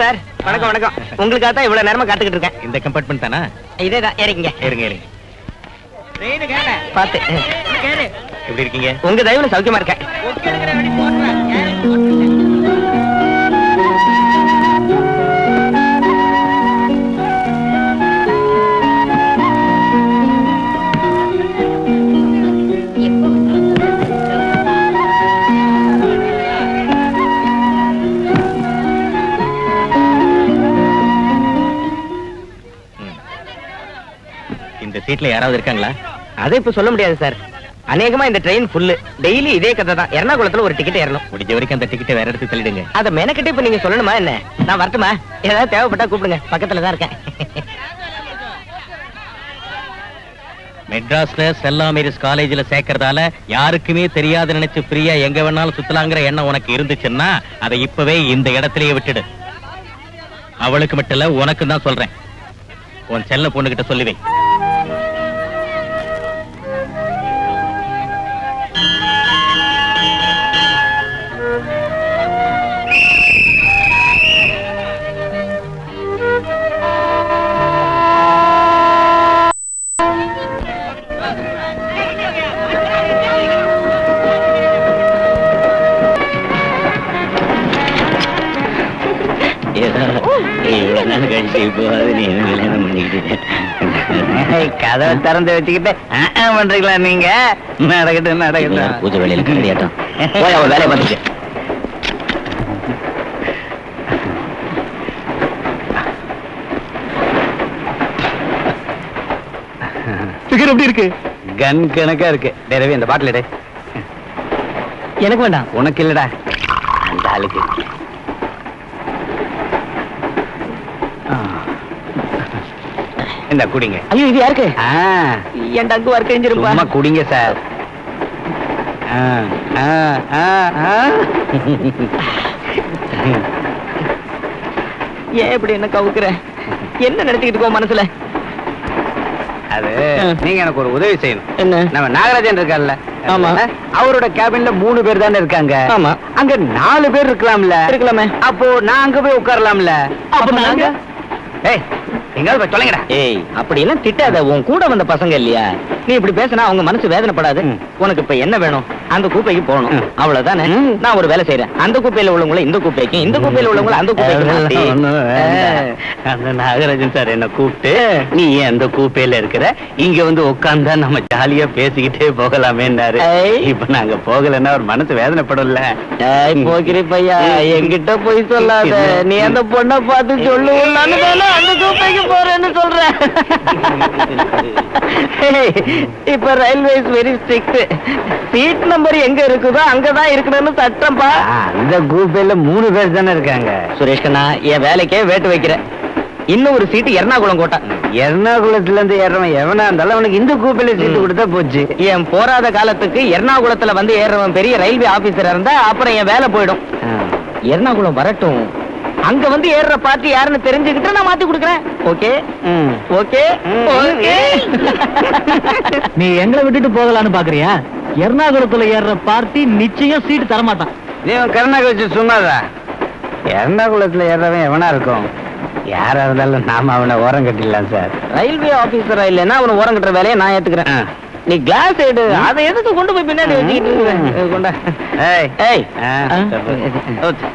Sir. வணக்கம் வணக்கம். உங்களுக்காக தான் இவ்வளவு நேரமா காத்துக்கிட்டு இருக்கேன். இந்த கம்பார்ட்மெண்ட் தானா? இதேதான். ஏறிங்க இருங்க. பாத்து. எப்படி இருக்கீங்க? உங்க தயவுல சௌக்கியமா இருக்கேன். இந்த சீட்ல யாராவது இருக்காங்களா? அதை இப்ப சொல்ல முடியாது சார். அநேகமா இந்த ட்ரெயின் ஃபுல்லு. டெய்லி இதே கதை தான். எர்ணாகுளத்துல ஒரு டிக்கெட் ஏறணும். முடிஞ்ச வரைக்கும் அந்த டிக்கெட்டை வேற இடத்துக்கு தள்ளிடுங்க. அத மெனக்கிட்ட இப்ப நீங்க சொல்லணுமா என்ன? நான் வரட்டுமா? ஏதாவது தேவைப்பட்டா கூப்பிடுங்க. பக்கத்துல தான் இருக்கேன். மெட்ராஸ்ல செல்லா மேரிஸ் காலேஜ்ல சேர்க்கறதால யாருக்குமே தெரியாத நினைச்சு ஃப்ரீயா எங்க வேணாலும் சுத்தலாங்கிற எண்ணம் உனக்கு இருந்துச்சுன்னா அதை இப்பவே இந்த இடத்திலேயே விட்டுடு. அவளுக்கு மட்டும் இல்ல, உனக்கு தான் சொல்றேன். உன் செல்ல பொண்ணுகிட்ட சொல்லுவே. கதவை திறந்து வச்சுக்கிட்டு பண்றீங்களா நீங்க? நடக்கட்டும் நடக்கட்டும். பூஜை வேலையில கரடியாட்டம் போய் அவன் வேலையை பார்த்துட்டு. சிகர் எப்படி இருக்கு? கன் கணக்கா இருக்கு. ரவி அந்த பாட்டில் எடு. எனக்கு வேண்டாம். உனக்கு இல்லடா, அந்த ஆளுக்கு. இந்த குடிங்க. ஐயோ இது யாருக்கு? என் டங்கு வர்க்க எஞ்சிருப்பா. சும்மா குடிங்க சார். ஏன் இப்படி என்ன கவுக்குற? என்ன நினைச்சுக்கிட்டு போ மனசுல? அது நீங்க எனக்கு ஒரு உதவி செய்யணும். என்ன? நம்ம நாகராஜன் இருக்கார்ல, ஆமா, அவரோட கேபின்ல 3 பேர் தானே இருக்காங்க. ஆமா, அங்க 4 பேர் இருக்கலாம்ல. இருக்கலாமே. அப்போ நான் அங்க போய் உட்காரலாம்ல. அப்ப நாங்க? ஏய், எங்காவது போய் தொலைங்கடா. ஏய், அப்படி எல்லாம் திட்டாத. உன் கூட வந்த பசங்க இல்லையா? நீ இப்படி பேசினா அவங்க மனசு வேதனைப்படாது. உனக்கு இப்ப என்ன வேணும்? அந்த கூப்பைக்கு போகணும், அவ்வளவுதானே. நான் ஒரு வேலை செய்யறேன். அந்த கூப்பையில உள்ளவங்களை இந்த கூப்பைக்கும், இந்த கூப்பையில உள்ளவங்களை அந்த கூப்பைக்கும். அந்த நாகராஜன் சார் என்ன கூப்பிட்டு, நீ ஏன் அந்த கூப்பையில இருக்கிற, இங்க வந்து உட்கார்ந்தா நம்ம ஜாலியா பேசிக்கிட்டே போகலாமேன்னாரு. இப்ப நாங்க போகலன்னா ஒரு மனசு வேதனைப்படும்ல. போகிறி பையா, என்கிட்ட போய் சொல்லாத. நீ அந்த பொண்ணை பார்த்து சொல்லுவான்னு அந்த கூப்பைக்கு போறேன்னு சொல்ற. இப்ப railways very strict. Seat number எங்க இருக்குதோ அங்கதான் இருக்கணும்னு சட்டம்பா. அந்த கூப்பையில 3 பேர் தானே இருக்காங்க. சுரேஷ் கண்ணா, என் வேலைக்கே வேட்டு வைக்கிற. இன்னும் ஒரு சீட்டு எர்ணாகுளம் கோட்டா. எர்ணாகுளத்துல இருந்து ஏறவன் எவனா இருந்தாலும் அவனுக்கு இந்த கூப்பையில சீட்டு கொடுத்தா போச்சு. என் போராத காலத்துக்கு எர்ணாகுளத்துல வந்து ஏறவன் பெரிய ரயில்வே ஆபீசரா இருந்தா அப்புறம் என் வேலை போயிடும். எர்ணாகுளம் வரட்டும், அங்க வந்து ஏறுற பார்ட்டி யாருன்னு தெரிஞ்சுக்கிட்டு நான் மாத்தி கொடுக்குறேன். Okay okay okay. நீ எங்களை விட்டுட்டு போகலான்னு பாக்குறியா? எர்ணாகுளத்துல ஏறுற பார்ட்டி நிச்சயம் சீட்டு தரமாட்டான். நீ கருணாகரிச்சு சும்மாதா. எர்ணாகுளத்துல ஏறவன் எவனா இருக்கும்? யாரா இருந்தாலும் நாம அவனை ஓரம் கட்டிடலாம் சார். ரயில்வே ஆபீசரா இல்லைன்னா அவனை ஓரம் கட்டுற வேலையை நான் ஏத்துக்கிறேன். நீ கிளாஸ் எடு. அதை எதுக்கு கொண்டு போய் பின்னாடி வச்சுக்கிட்டு கொண்டா. ஏய்